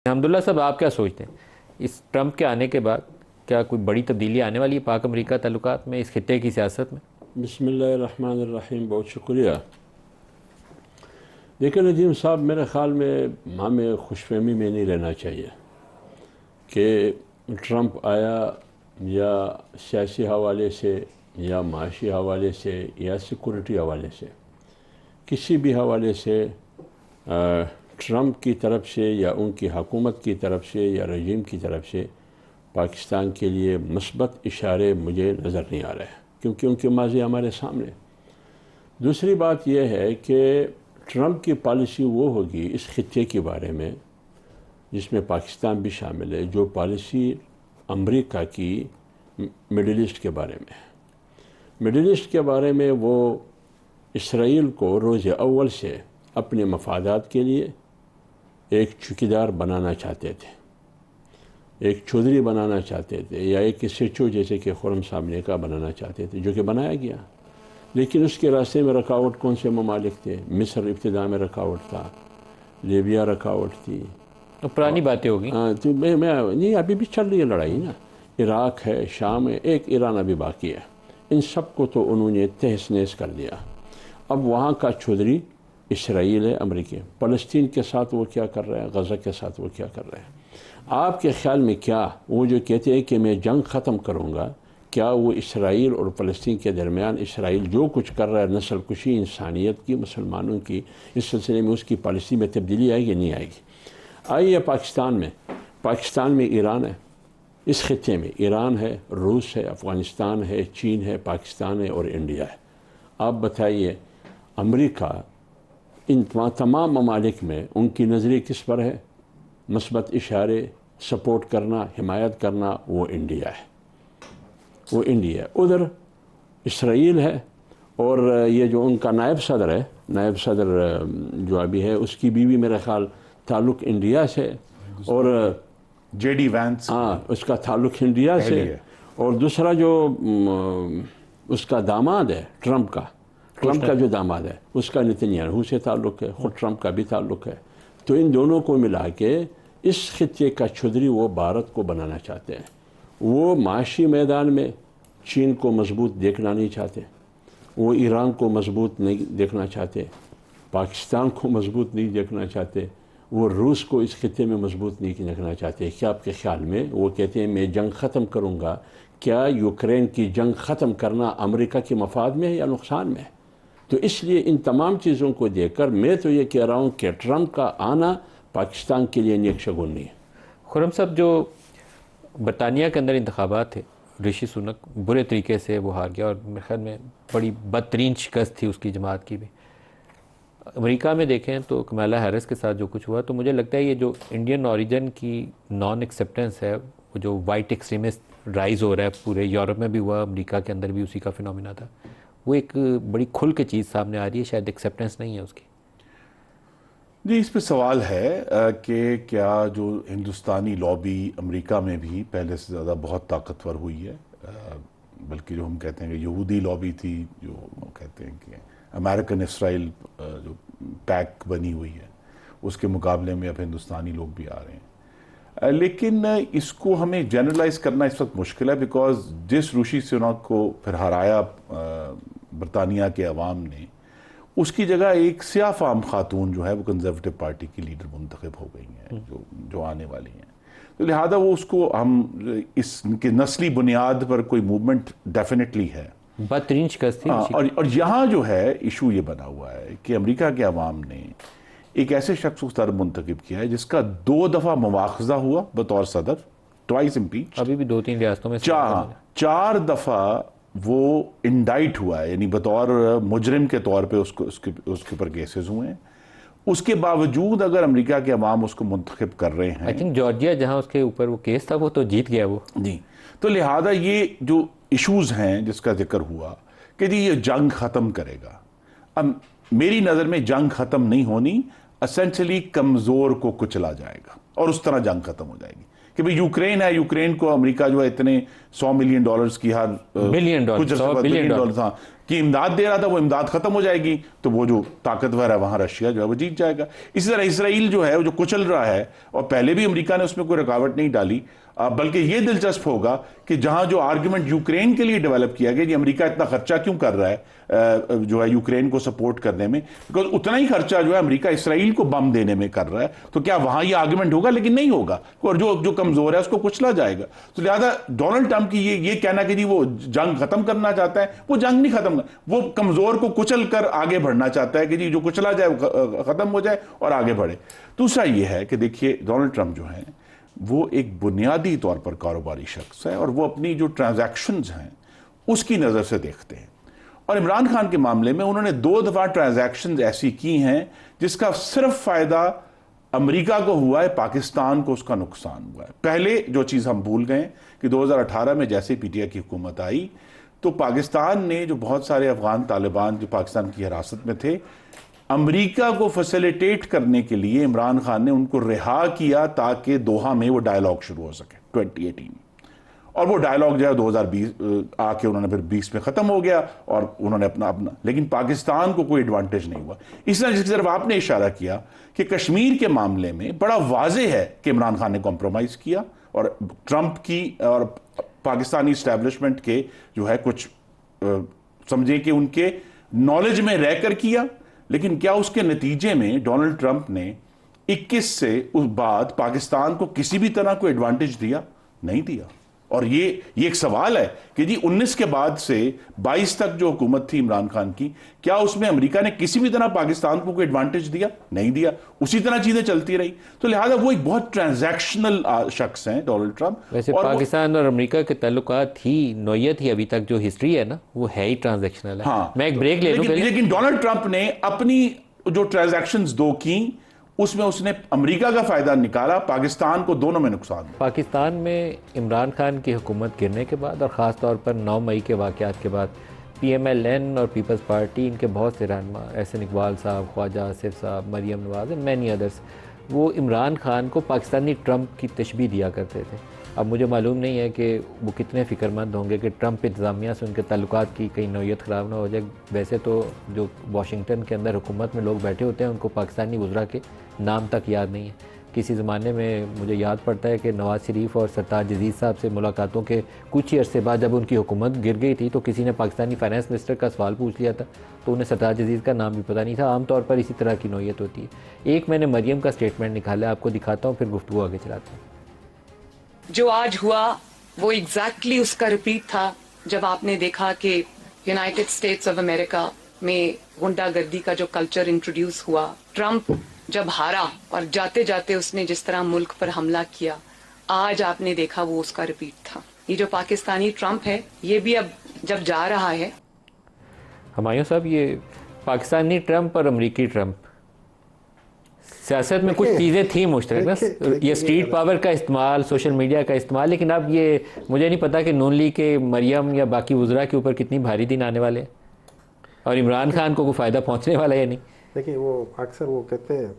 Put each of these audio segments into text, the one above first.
अहमदुल्ला साहब, आप क्या सोचते हैं इस ट्रंप के आने के बाद क्या कोई बड़ी तब्दीली आने वाली है पाक अमेरिका ताल्लुकात में, इस खित्ते की सियासत में? बिस्मिल्लाहिर्रहमानिर्रहीम। बहुत शुक्रिया। देखिए नजीम साहब, मेरे ख़्याल में हमें खुशफहमी में नहीं रहना चाहिए कि ट्रंप आया या सियासी हवाले से या माशी हवाले से या सिक्योरिटी हवाले से, किसी भी हवाले से ट्रंप की तरफ से या उनकी हुकूमत की तरफ से या रजीम की तरफ से पाकिस्तान के लिए मुस्बत इशारे मुझे नज़र नहीं आ रहे हैं, क्योंकि उनकी माज़ी हमारे सामने। दूसरी बात यह है कि ट्रंप की पॉलिसी वो होगी इस खित्ते के बारे में, जिसमें पाकिस्तान भी शामिल है, जो पॉलिसी अमेरिका की मिडिल ईस्ट के बारे में है। मिडिल ईस्ट के बारे में वो इसराइल को रोज़ अव्वल से अपने मफादात के लिए एक चौकीदार बनाना चाहते थे, एक चौधरी बनाना चाहते थे, या एक सेचो जैसे कि खुरम साहब ने कहा बनाना चाहते थे, जो कि बनाया गया। लेकिन उसके रास्ते में रुकावट कौन से ममालिक थे? मिस्र इब्तिदा में रुकावट था, लीबिया रुकावट थी। तो पुरानी बातें होगी। हाँ, तो मैं नहीं, अभी भी चल रही है लड़ाई ना। इराक़ है, शाम है, एक ईरान अभी बाकी है। इन सब को तो उन्होंने तहस नहस कर दिया। अब वहाँ का चौधरी इसराइल है, अमेरिकी। फ़लस्तीन के साथ वो क्या कर रहे हैं, गज़ा के साथ वो क्या कर रहे हैं? आपके ख्याल में क्या वो जो कहते हैं कि मैं जंग ख़त्म करूँगा, क्या वो इसराइल और फ़लस्तीन के दरमियान इसराइल जो कुछ कर रहा है, नस्ल कुशी, इंसानियत की, मुसलमानों की, इस सिलसिले में उसकी पॉलिसी में तब्दीली आएगी? नहीं आएगी। आइए पाकिस्तान में ईरान है, इस खित्ते में ईरान है, रूस है, अफ़गानिस्तान है, चीन है, पाकिस्तान है और इंडिया है। आप बताइए, अमेरिका इन तमाम ममालिक में उनकी नज़रें किस पर है? मुस्बत इशारे, सपोर्ट करना, हिमायत करना, वो इंडिया है, वो इंडिया है। उधर इसराइल है, और ये जो उनका नायब सदर जो अभी है, उसकी बीवी मेरा ख्याल ताल्लुक़ इंडिया से, और जेडी वैंस, हाँ, उसका ताल्लुक़ इंडिया से। और दूसरा जो उसका दामाद है ट्रंप का जो दामाद है, उसका नेतन्याहू से ताल्लुक़ है, ख़ुद ट्रंप का भी ताल्लुक़ है। तो इन दोनों को मिला के इस खित्ते का चौधरी वो भारत को बनाना चाहते हैं। वो माशी मैदान में चीन को मजबूत देखना नहीं चाहते, वो ईरान को मजबूत नहीं देखना चाहते, पाकिस्तान को मजबूत नहीं देखना चाहते, वो रूस को इस खित्ते में मजबूत नहीं देखना चाहते। क्या आपके ख्याल में वो कहते हैं मैं जंग ख़त्म करूँगा? क्या यूक्रेन की जंग ख़त्म करना अमेरिका के मफाद में है या नुकसान में है? तो इसलिए इन तमाम चीज़ों को देखकर मैं तो ये कह रहा हूँ कि ट्रंप का आना पाकिस्तान के लिए नेक शगुन नहीं है। खुरम साहब, जो बरतानिया के अंदर इंतखाबात थे, ऋषि सुनक बुरे तरीके से वो हार गया, और मेरे ख्याल में बड़ी बदतरीन शिकस्त थी उसकी जमात की भी। अमेरिका में देखें तो कमला हैरिस के साथ जो कुछ हुआ, तो मुझे लगता है ये जो इंडियन ओरिजिन की नॉन एक्सेप्टेंस है, वो जो वाइट एक्सट्रीमिस्ट राइज हो रहा है, पूरे यूरोप में भी हुआ, अमेरिका के अंदर भी उसी का फिनोमिना था, वो एक बड़ी खुल के चीज़ सामने आ रही है। शायद एक्सेप्टेंस नहीं है उसकी। जी, इस पे सवाल है कि क्या जो हिंदुस्तानी लॉबी अमेरिका में भी पहले से ज़्यादा बहुत ताकतवर हुई है, बल्कि जो हम कहते हैं कि यहूदी लॉबी थी, जो कहते हैं कि अमेरिकन इसराइल जो पैक बनी हुई है, उसके मुकाबले में अब हिंदुस्तानी लोग भी आ रहे हैं। लेकिन इसको हमें जनरलाइज करना इस वक्त मुश्किल है, बिकॉज जिस ऋषि सुनक को फिर हराया बरतानिया के अवाम ने, उसकी जगह एक सिया फाम खातून जो है वो कंजर्वेटिव पार्टी की लीडर मुंतखब हो गई हैं, जो आने वाली हैं। तो लिहाजा वो उसको हम इसके नस्ली बुनियाद पर कोई मूवमेंट डेफिनेटली है, बदतरीन शिकस्त थी। और यहाँ जो है इशू ये बना हुआ है कि अमेरिका के अवाम ने एक ऐसे शख्स को सदर मुंतखब किया है जिसका 2 दफ़ा मुआखजा हुआ बतौर सदर, ट्वाइस इम्पीच, अभी भी 2-3 रियासतों में 4 दफ़ा वो इंडाइट हुआ है, यानी बतौर मुजरिम के तौर पे उसके ऊपर केसेस हुए हैं। उसके बावजूद अगर अमेरिका के अवाम उसको मुंतखब कर रहे हैं, आई थिंक जॉर्जिया जहां उसके ऊपर वो केस था, वो तो जीत गया वो जी। तो लिहाजा ये जो इश्यूज हैं जिसका जिक्र हुआ कि जी ये जंग ख़त्म करेगा, अब मेरी नज़र में जंग ख़त्म नहीं होनी, एसेंशली कमज़ोर को कुचला जाएगा और उस तरह जंग ख़त्म हो जाएगी। कि भाई यूक्रेन है, यूक्रेन को अमेरिका जो है इतने $100 मिलियन की हर बिलियन डॉलर था, कि इमदाद दे रहा था वो इमदाद खत्म हो जाएगी तो वो जो ताकतवर है वहां रशिया जो है वो जीत जाएगा। इसी तरह इसराइल जो है वो जो कुचल रहा है, और पहले भी अमेरिका ने उसमें कोई रुकावट नहीं डाली, बल्कि ये दिलचस्प होगा कि जहां जो आर्ग्यूमेंट यूक्रेन के लिए डेवलप किया गया कि अमेरिका इतना खर्चा क्यों कर रहा है जो है यूक्रेन को सपोर्ट करने में, बिकॉज उतना ही खर्चा जो है अमेरिका इसराइल को बम देने में कर रहा है, तो क्या वहां ये आर्ग्यूमेंट होगा? लेकिन नहीं होगा, और जो कमजोर है उसको कुचला जाएगा। तो लिहाजा डोनाल्ड ट्रंप की ये कहना कि जी वो जंग खत्म करना चाहता है, वो जंग नहीं खत्म, वो कमजोर को कुचल कर आगे बढ़ना चाहता है कि जी जो कुचला जाए वो खत्म हो जाए और आगे बढ़े। दूसरा ये है कि देखिए डोनाल्ड ट्रंप जो है वो एक बुनियादी तौर पर कारोबारी शख्स है, और वो अपनी जो ट्रांजैक्शंस हैं उसकी नज़र से देखते हैं। और इमरान खान के मामले में उन्होंने 2 दफ़ा ट्रांजैक्शंस ऐसी की हैं जिसका सिर्फ फ़ायदा अमेरिका को हुआ है, पाकिस्तान को उसका नुकसान हुआ है। पहले जो चीज़ हम भूल गए कि 2018 में जैसे पीटीआई की हुकूमत आई तो पाकिस्तान ने जो बहुत सारे अफगान तालिबान जो पाकिस्तान की हिरासत में थे, अमेरिका को फैसिलिटेट करने के लिए इमरान खान ने उनको रिहा किया ताकि दोहा में वो डायलॉग शुरू हो सके 2018 में। और वो डायलॉग जो है 2020 आके उन्होंने फिर 20 में ख़त्म हो गया और उन्होंने अपना लेकिन पाकिस्तान को कोई एडवांटेज नहीं हुआ। इस तरह जिसकी तरफ आपने इशारा किया कि कश्मीर के मामले में बड़ा वाज़ेह है कि इमरान खान ने कॉम्प्रोमाइज़ किया, और ट्रंप की और पाकिस्तानी इस्टेब्लिशमेंट के जो है कुछ समझे कि उनके नॉलेज में रहकर किया, लेकिन क्या उसके नतीजे में डोनाल्ड ट्रंप ने 21 से उस बाद पाकिस्तान को किसी भी तरह को एडवांटेज दिया? नहीं दिया। और ये एक सवाल है कि जी 19 के बाद से 22 तक जो हुकूमत थी इमरान खान की, क्या उसमें अमेरिका ने किसी भी तरह पाकिस्तान को कोई एडवांटेज दिया? नहीं दिया। उसी तरह चीजें चलती रही। तो लिहाजा वो एक बहुत ट्रांजैक्शनल शख्स हैं डोनाल्ड ट्रंप। वैसे पाकिस्तान और अमेरिका के ताल्लुकात ही नौयत ही अभी तक जो हिस्ट्री है ना वो है ही ट्रांजैक्शनल है। हाँ, मैं एक ब्रेक ले लूं पहले। लेकिन डोनाल्ड ट्रंप ने अपनी जो ट्रांजैक्शंस 2 की उसमें उसने अमेरिका का फायदा निकाला, पाकिस्तान को दोनों में नुकसान हुआ। पाकिस्तान में इमरान खान की हुकूमत गिरने के बाद और ख़ास तौर पर 9 मई के वाक़यात के बाद PMLN और पीपल्स पार्टी, इनके बहुत से रहनुमा एहसन इकबाल साहब, ख्वाजा आसिफ साहब, मरियम नवाज़ एंड मैनी अदर्स, वो इमरान खान को पाकिस्तानी ट्रंप की तशबीह दिया करते थे। अब मुझे मालूम नहीं है कि वो कितने फ़िक्रमंद होंगे कि ट्रंप इंतज़ामिया से उनके ताल्लुकात की कहीं नौयत ख़राब ना हो जाए। वैसे तो जो वाशिंगटन के अंदर हुकूमत में लोग बैठे होते हैं उनको पाकिस्तानी वज़रा के नाम तक याद नहीं है। किसी ज़माने में मुझे याद पड़ता है कि नवाज़ शरीफ और सरताज अजीज़ साहब से मुलाकातों के कुछ ही अरसे बाद जब उनकी हुकूमत गिर गई थी तो किसी ने पाकिस्तानी फाइनेंस मिनिस्टर का सवाल पूछ लिया था तो उन्हें सरताज अजीज़ का नाम भी पता नहीं था। आमतौर पर इसी तरह की नौयत होती है। एक मैंने मरियम का स्टेटमेंट निकाला, आपको दिखाता हूँ, फिर गुफ्तगू आगे चलाते हैं। जो आज हुआ वो एग्जैक्टली उसका रिपीट था जब आपने देखा कि यूनाइटेड स्टेट्स ऑफ अमेरिका में गुंडागर्दी का जो कल्चर इंट्रोड्यूस हुआ, ट्रंप जब हारा और जाते जाते उसने जिस तरह मुल्क पर हमला किया, आज आपने देखा वो उसका रिपीट था। ये जो पाकिस्तानी ट्रंप है ये भी अब जब जा रहा है। हुमायूं साहब, ये पाकिस्तानी ट्रंप और अमरीकी ट्रंप, सियासत में कुछ चीज़ें थी मुश्तरक ना, ये स्ट्रीट पावर का इस्तेमाल, सोशल मीडिया का इस्तेमाल, लेकिन अब ये मुझे नहीं पता कि नून लीग के मरियम या बाकी वज़रा के ऊपर कितनी भारी दिन आने वाले हैं और इमरान खान को कोई फ़ायदा पहुंचने वाला है या नहीं। देखिए वो अक्सर वो कहते हैं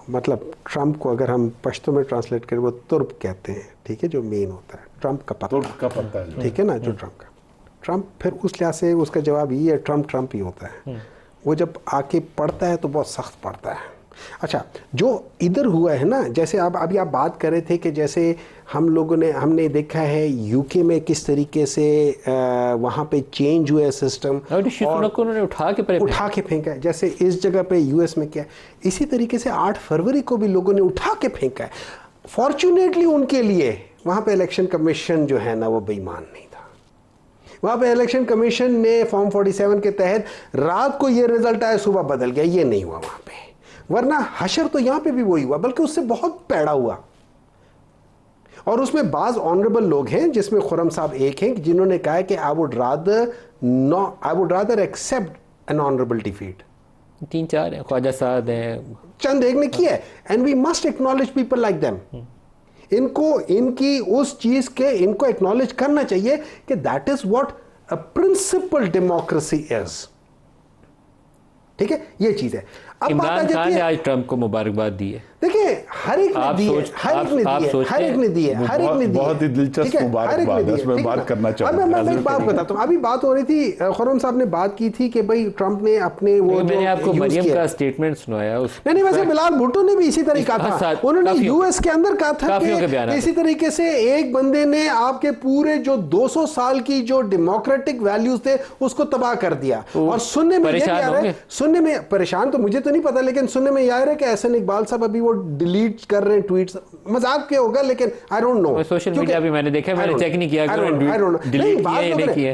मतलब ट्रंप को अगर हम पश्तो में ट्रांसलेट करें वो तुर्प कहते हैं, ठीक है, जो मेन होता है ट्रंप का पत्ता है, ठीक है ना, जो ट्रंप फिर उस लिहाज से उसका जवाब ये है, ट्रंप ही होता है। वो जब आके पढ़ता है तो बहुत सख्त पढ़ता है। अच्छा, जो इधर हुआ है ना, जैसे आप अभी आप बात कर रहे थे कि जैसे हमने देखा है यूके में किस तरीके से वहाँ पे चेंज हुआ है सिस्टम और उन्होंने उठा के फेंका है, जैसे इस जगह पे यूएस में क्या है, इसी तरीके से 8 फरवरी को भी लोगों ने उठा के फेंका है। फॉर्चुनेटली उनके लिए वहाँ पे इलेक्शन कमीशन जो है ना वो बेईमान नहीं था। वहाँ पे इलेक्शन कमीशन ने फॉर्म 47 के तहत रात को ये रिजल्ट आया, सुबह बदल गया, ये नहीं हुआ वहाँ पे। वरना हशर तो यहां पे भी वही हुआ, बल्कि उससे बहुत पैड़ा हुआ। और उसमें बाज ऑनरेबल लोग हैं, जिसमें खुरम साहब एक हैं, जिन्होंने कहा है कि I would rather accept an honourable defeat. 3-4 हैं, ख्वाजा साहब हैं, चंद एक ने किया है, and we must acknowledge people like them. इनकी उस चीज के इनको एक्नॉलेज करना चाहिए कि that is what a principle democracy is. ठीक है, ये चीज है। इमरान खान ने आज ट्रंप को मुबारकबाद दी है। देखिए हर एक ने दी है, हर एक ने दी है, हर एक ने दी है, हर एक ने दी है। बहुत ही दिलचस्प मुबारकबाद है, इसमें बात करना चाहूंगा। मैं एक बात बताता हूँ, अभी बात हो रही थी, खुर्रम साहब ने बात की थी कि भाई ट्रंप ने अपने वो मैंने आपको use मरियम किया। का स्टेटमेंट सुनाया नहीं वैसे बिलाल भुट्टो ने भी इसी तरह कहा था, उन्होंने यूएस के अंदर कहा था कि इसी तरीके से एक बंदे ने आपके पूरे जो 200 साल की जो डेमोक्रेटिक वैल्यूज थे उसको तबाह कर दिया। और सुनने में ये आ रहा है, सुनने में परेशान तो मुझे तो नहीं पता, लेकिन सुनने में ये आ रहा है कि एहसन इकबाल साहब अभी वो डिलीट कर रहे हैं ट्वीट्स, मजाक के होगा लेकिन I don't know, social media भी मैंने देखा, मैंने चेक नहीं किया,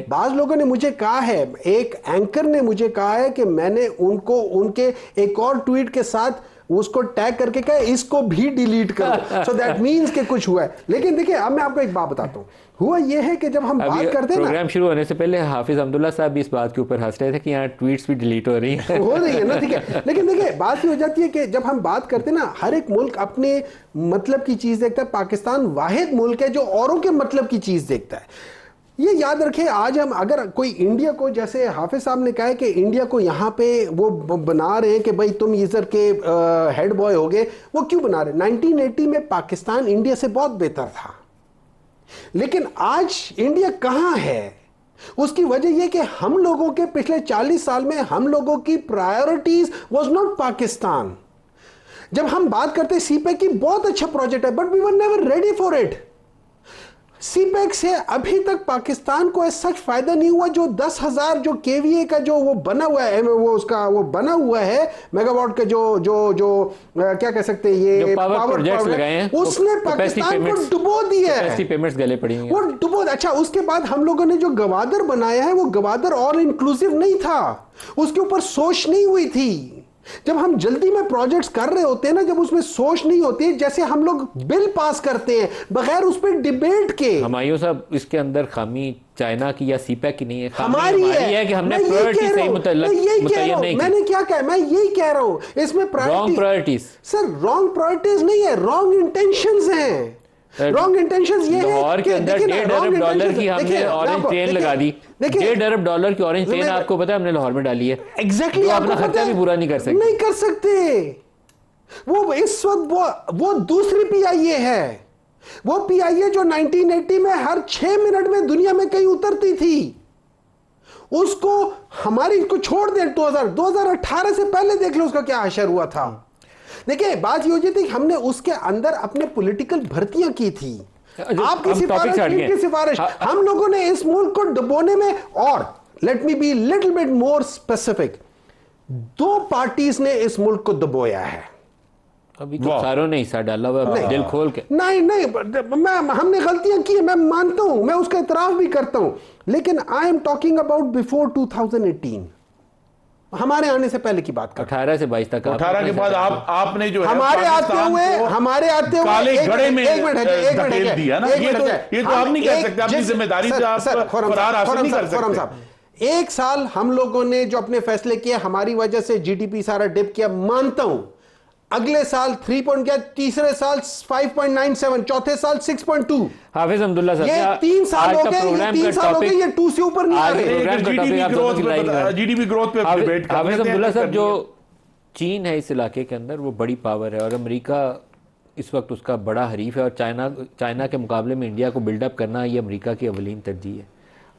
बाज लोगों ने मुझे कहा है, एक एंकर ने मुझे कहा है कि मैंने उनको उनके एक और ट्वीट के साथ उसको टैग करके कहा इसको भी डिलीट करो, सो दैट मींस कि कुछ हुआ है। लेकिन देखिए अब मैं आपको एक बात बताता हूँ, हुआ यह है कि जब हम बात करते हैं ना, प्रोग्राम शुरू होने से पहले हाफिज अब्दुल्ला साहब भी इस बात के ऊपर हंस रहे थे कि यहाँ ट्वीट्स भी डिलीट हो रही है ना, ठीक है। लेकिन देखिए बात ये हो जाती है कि जब हम बात करते हैं ना, हर एक मुल्क अपने मतलब की चीज देखता है। पाकिस्तान वाहिद मुल्क है जो औरों के मतलब की चीज देखता है। ये याद रखें, आज हम अगर कोई इंडिया को, जैसे हाफिज साहब ने कहा है कि इंडिया को यहाँ पे वो बना रहे हैं कि भाई तुम इधर के हेड बॉय हो गए, वो क्यों बना रहे हैं? 1980 में पाकिस्तान इंडिया से बहुत बेहतर था, लेकिन आज इंडिया कहाँ है? उसकी वजह यह कि हम लोगों के पिछले 40 साल में हम लोगों की प्रायोरिटीज वाज नॉट पाकिस्तान। जब हम बात करते हैं सीपेक की, बहुत अच्छा प्रोजेक्ट है, but we were never ready for it. CPEC से अभी तक पाकिस्तान को सच फायदा नहीं हुआ। जो 10,000 जो केवीए का जो वो बना हुआ है, वो उसका वो बना हुआ है मेगावाट का जो जो जो क्या कह सकते हैं, ये पावर प्रोजेक्ट्स लगाए हैं, उसने पाकिस्तान को डुबो दिया है, पेमेंट्स गले पड़ी हैं, वो डुबो। अच्छा, उसके बाद हम लोगों ने जो गवादर बनाया है, वो गवादर ऑल इंक्लूसिव नहीं था, उसके ऊपर सोच नहीं हुई थी। जब हम जल्दी में प्रोजेक्ट्स कर रहे होते हैं ना, जब उसमें सोच नहीं होती, जैसे हम लोग बिल पास करते हैं बगैर उस पर डिबेट के। हमायूं साहब, इसके अंदर खामी चाइना की या सीपेक की नहीं है, हमारी है कि हमने प्रायोरिटी सही मुतयन नहीं की। मैंने क्या कहा, मैं यही कह रहा हूं, इसमें wrong priorities. Sir wrong priorities नहीं है, रॉन्ग इंटेंशंस हैं। रॉन्ग इंटेंशंस ये है लाहौर के अंदर $1.5 अरब की हमने ऑरेंज ट्रेन लगा दी। $1.5 अरब की ऑरेंज ट्रेन आपको पता है हमने लाहौर में डाली है। एग्जैक्टली, अपना खर्चा भी पूरा नहीं कर सकते, नहीं कर सकते। वो इस वक्त वो दूसरी पीआईए है, वो पीआईए जो 1980 में हर 6 मिनट में दुनिया में कहीं उतरती थी। उसको हमारी को छोड़ दे, 2018 से पहले देख लो उसका क्या हशर हुआ था। देखिए बात ये हो जाती है, हमने उसके अंदर अपने पॉलिटिकल भर्तियां की थी, आपकी सिफारिश, हम लोगों ने इस मुल्क को डुबोने में। और let me be little bit more specific, 2 parties ने इस मुल्क को डुबोया है। अभी तो सारों ने हिस्सा डाला हुआ, दिल खोल के। नहीं, हमने गलतियां की, मैं मानता हूं, मैं उसका इतराफ भी करता हूं, लेकिन I am talking about before 2018, हमारे आने से पहले की बात कर। 18 से 22 तक, 18 के बाद आपने जो हमारे आते हुए काले घड़े में धकेल दिया ना, ये तो आप नहीं कह सकते, अपनी जिम्मेदारी से आप फरार हासिल नहीं कर सकते। 1 साल हम लोगों ने जो अपने फैसले किए, हमारी वजह से जीडीपी सारा डिप किया, मानता हूं। अगले साल 3 पॉइंट किया, तीसरे साल 5.97, चौथे साल 6.2। हाफिज अब्दुल्ला साहब, ये 3 साल हो गए, ये 3 साल हो गए, ये 2 से ऊपर नहीं आ रहे। जीडीपी ग्रोथ पे डिबेट हाफिज अब्दुल्ला साहब, जो चीन है इस इलाके के अंदर वो बड़ी पावर है और अमेरिका इस वक्त उसका बड़ा हरीफ है, और चाइना के मुकाबले में इंडिया को बिल्डअप करना ये अमेरिका की अवलीन तरजीह है।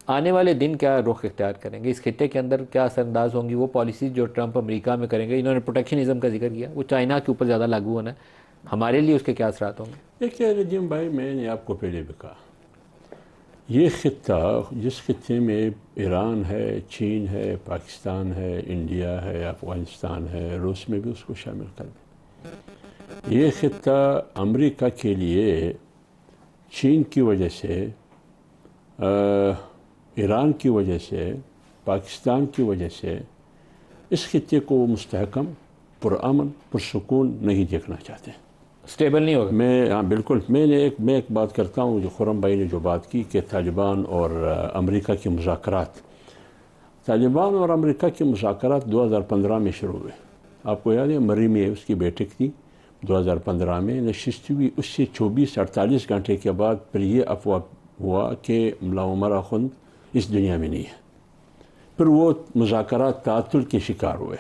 आने वाले दिन क्या रुख इख्तियार करेंगे, इस खित्ते के अंदर क्या असरअंदाज होंगी वो पॉलिसीज जो ट्रंप अमेरिका में करेंगे? इन्होंने प्रोटेक्शनिज्म का जिक्र किया, वो चाइना के ऊपर ज़्यादा लागू होना है, हमारे लिए उसके क्या असरात होंगे? देखिए नजीम भाई, मैंने आपको पहले भी कहा, ये खित्ता जिस खित्ते में ईरान है, चीन है, पाकिस्तान है, इंडिया है, अफ़गानिस्तान है, रूस में भी उसको शामिल कर दें, ये खित्ता अमेरिका के लिए चीन की वजह से, ईरान की वजह से, पाकिस्तान की वजह से इस खित्ते को मुस्तहकम, पुरअमन, पुरसुकून नहीं देखना चाहते, स्टेबल नहीं होगा। हाँ बिल्कुल। मैं एक बात करता हूँ, जो खुर्रम भाई ने जो बात की कि तालिबान और अमेरिका के मुज़ाकरात, तालिबान और अमेरिका के मुज़ाकरात 2015 में शुरू हुए। आपको याद है, मरी में उसकी बैठक थी 2015 में, नशिस्त हुई, उससे 24-48 घंटे के बाद फिर ये अफवाह हुआ कि मुल्ला उमर आखुंद इस दुनिया में नहीं है, फिर वो मुज़ाकरात तातुल के शिकार हुए।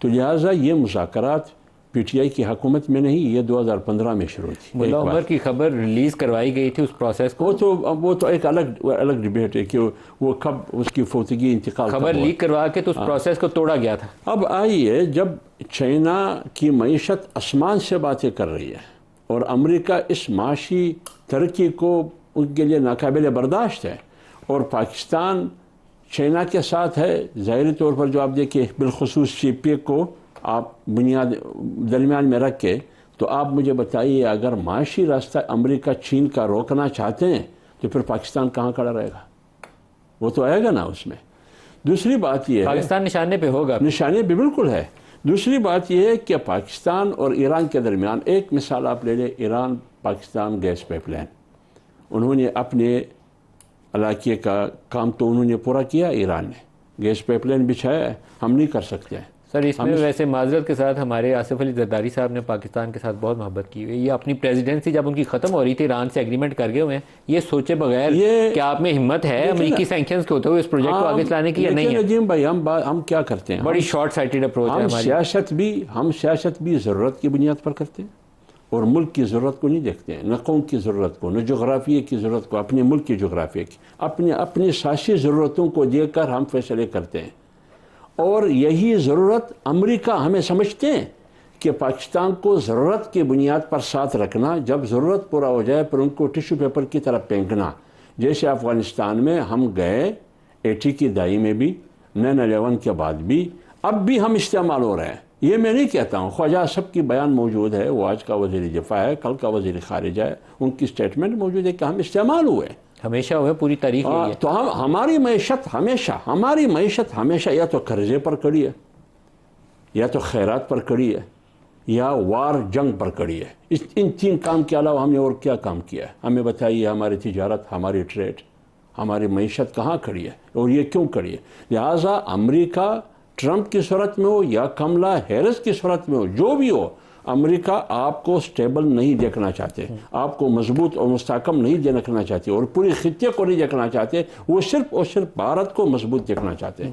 तो लिहाजा ये मुज़ाकरात पीटीआई की हुकूमत में नहीं, ये 2015 में शुरू थी। मुल्ला उमर की खबर रिलीज करवाई गई थी उस प्रोसेस को, वो तो एक अलग डिबेट है कि वो कब उसकी फौतगी इंतकाल, खबर लीक करवा के तो उस प्रोसेस को तोड़ा गया था। अब आइए, जब चाइना की मईशत आसमान से बातें कर रही है और अमेरिका इस माशी तरक्की को उनके लिए नाकाबिल बर्दाश्त है, और पाकिस्तान चाइना के साथ है, ज़ाहिरी तौर पर जो आप देखिए बिलखुसूस CPA को आप बुनियाद दरमियान में रख के, तो आप मुझे बताइए अगर माशी रास्ता अमेरिका चीन का रोकना चाहते हैं तो फिर पाकिस्तान कहाँ खड़ा रहेगा? वो तो आएगा ना उसमें। दूसरी बात यह है, पाकिस्तान निशाने पे होगा, निशाने भी बिल्कुल है। दूसरी बात यह है कि पाकिस्तान और ईरान के दरमियान, एक मिसाल आप ले लें, ईरान पाकिस्तान गैस पाइपलाइन, उन्होंने अपने इलाके का काम तो उन्होंने पूरा किया, ईरान ने गैस पाइपलाइन बिछाया है, हम नहीं कर सकते हैं। सर इसमें वैसे माजरत के साथ हमारे आसिफ अली जरदारी साहब ने पाकिस्तान के साथ बहुत मोहब्बत की हुई है। ये अपनी प्रेसिडेंसी जब उनकी ख़त्म हो रही थी, ईरान से एग्रीमेंट कर गए हुए हैं, ये सोचे बगैर क्या आप में हिम्मत है अमेरिकी सैंक्शंस के होते हुए इस प्रोजेक्ट को आगे चलाने की या नहीं है? नजीम भाई, हम क्या करते हैं, बड़ी शॉर्ट साइटेड अप्रोच है हमारी। हम सियासत भी ज़रूरत की बुनियाद पर करते हैं और मुल्क की ज़रूरत को नहीं देखते हैं, न कौम की ज़रूरत को, न जोग्राफिया की ज़रूरत को, अपने मुल्क की जोग्राफिया की, अपनी सियासी ज़रूरतों को देखकर हम फैसले करते हैं। और यही ज़रूरत अमेरिका हमें समझते हैं कि पाकिस्तान को ज़रूरत की बुनियाद पर साथ रखना, जब ज़रूरत पूरा हो जाए पर उनको टिश्यू पेपर की तरफ फेंकना। जैसे अफ़गानिस्तान में हम गए 80 की दहाई में भी, 9/11 के बाद भी, अब भी हम इस्तेमाल हो रहे हैं। ये मैं नहीं कहता हूँ, ख्वाजा आसिफ की बयान मौजूद है, वो आज का वज़ीर दिफा है, कल का वज़ीर ख़ारिजा है, उनकी स्टेटमेंट मौजूद है कि हम इस्तेमाल हुए, हमेशा हुए, पूरी तारीख यही है। तो हमारी मईशत हमेशा या तो कर्जे पर कड़ी है, या तो खैरात पर कड़ी है, या वार जंग पर कड़ी है। इन 3 काम के अलावा हमने और क्या काम किया है? हमें बताइए, हमारी तिजारत, हमारी ट्रेड, हमारी मईशत कहाँ खड़ी है और ये क्यों खड़ी है? लिहाजा अमेरिका ट्रंप की सूरत में हो या कमला हैरिस की सूरत में हो, जो भी हो, अमेरिका आपको स्टेबल नहीं देखना चाहते, आपको मजबूत और मुस्तहकम नहीं देखना चाहते और पूरे खित्ते को नहीं देखना चाहते, वो सिर्फ और सिर्फ भारत को मजबूत देखना चाहते हैं।